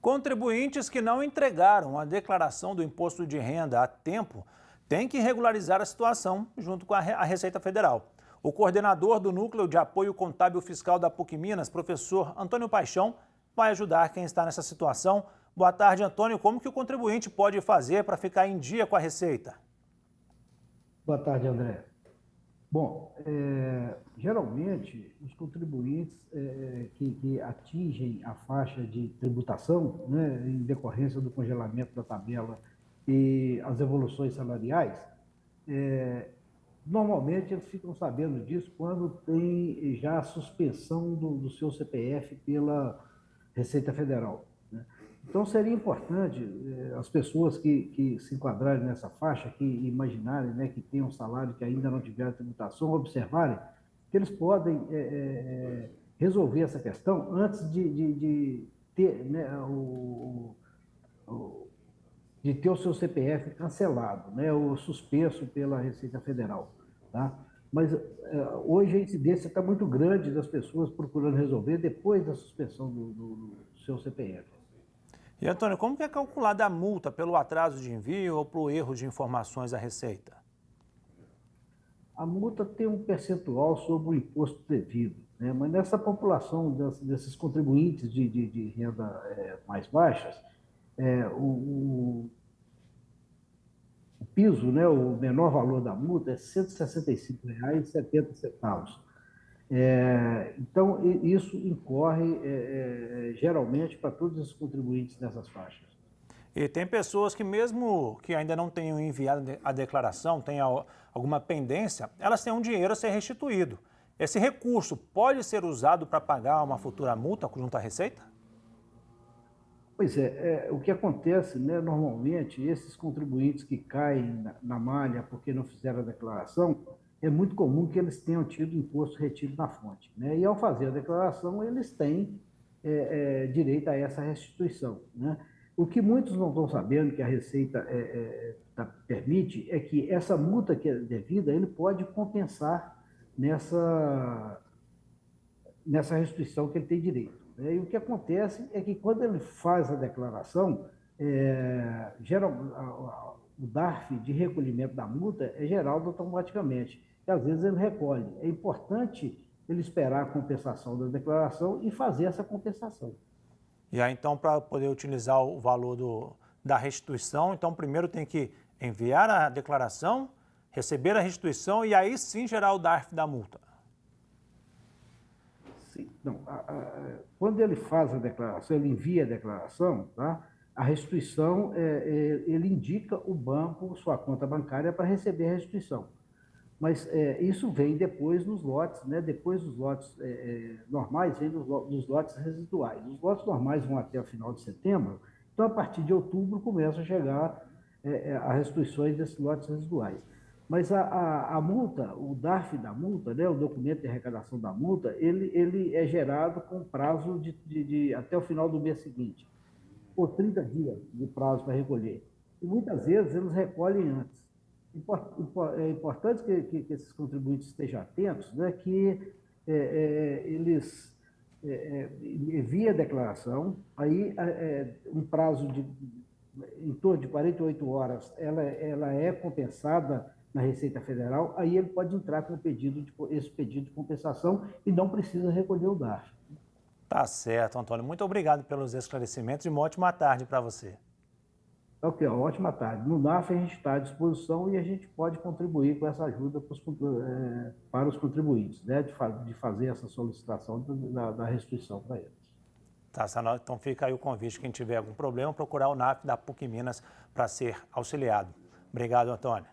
Contribuintes que não entregaram a declaração do imposto de renda a tempo têm que regularizar a situação junto com a Receita Federal. O coordenador do Núcleo de Apoio Contábil Fiscal da PUC Minas, professor Antônio Paixão, vai ajudar quem está nessa situação. Boa tarde, Antônio. Como que o contribuinte pode fazer para ficar em dia com a Receita? Boa tarde, André. Bom, geralmente os contribuintes que atingem a faixa de tributação, né, em decorrência do congelamento da tabela e as evoluções salariais, normalmente eles ficam sabendo disso quando tem já a suspensão do seu CPF pela Receita Federal, né? Então, seria importante as pessoas que se enquadrarem nessa faixa, que imaginarem, né, que tem um salário que ainda não tiveram tributação, observarem que eles podem resolver essa questão antes de ter, né, de ter o seu CPF cancelado, né, ou suspenso pela Receita Federal, tá? Mas hoje a incidência está muito grande das pessoas procurando resolver depois da suspensão do seu CPF. E, Antônio, como que é calculada a multa pelo atraso de envio ou por erro de informações à Receita? A multa tem um percentual sobre o imposto devido, né? Mas nessa população desses contribuintes de renda mais baixas, o piso, né, o menor valor da multa é R$ 165,70. Então, isso incorre geralmente para todos os contribuintes dessas faixas. E tem pessoas que mesmo que ainda não tenham enviado a declaração, tenham alguma pendência, elas têm um dinheiro a ser restituído. Esse recurso pode ser usado para pagar uma futura multa junto à Receita? Pois o que acontece, né, normalmente, esses contribuintes que caem na malha porque não fizeram a declaração, é muito comum que eles tenham tido imposto retido na fonte, né? E ao fazer a declaração, eles têm direito a essa restituição, né? O que muitos não estão sabendo, que a Receita permite, é que essa multa que é devida, ele pode compensar nessa restituição que ele tem direito, né? E o que acontece é que quando ele faz a declaração, o DARF de recolhimento da multa é gerado automaticamente, e às vezes ele recolhe. É importante ele esperar a compensação da declaração e fazer essa compensação. E aí, então, para poder utilizar o valor da restituição, então primeiro tem que enviar a declaração, receber a restituição e aí sim gerar o DARF da multa. Sim. Não, quando ele faz a declaração, ele envia a declaração, tá? A restituição, ele indica o banco, sua conta bancária, para receber a restituição. Mas isso vem depois nos lotes, né? Depois dos lotes normais, vem dos lotes residuais. Os lotes normais vão até o final de setembro, então a partir de outubro começa a chegar as restituições desses lotes residuais. Mas a multa, o DARF da multa, né, o documento de arrecadação da multa, ele é gerado com prazo de até o final do mês seguinte, por 30 dias de prazo para recolher. E muitas vezes eles recolhem antes. É importante que esses contribuintes estejam atentos, né, que eles enviem a declaração, aí um prazo em torno de 48 horas, ela é compensada na Receita Federal, aí ele pode entrar com esse pedido de compensação e não precisa recolher o DARF. Tá certo, Antônio. Muito obrigado pelos esclarecimentos e uma ótima tarde para você. Ok, ótima tarde. No DARF a gente está à disposição e a gente pode contribuir com essa ajuda para os contribuintes, né, de fazer essa solicitação da restituição para eles. Tá, então fica aí o convite, quem tiver algum problema, procurar o NAF da PUC Minas para ser auxiliado. Obrigado, Antônio.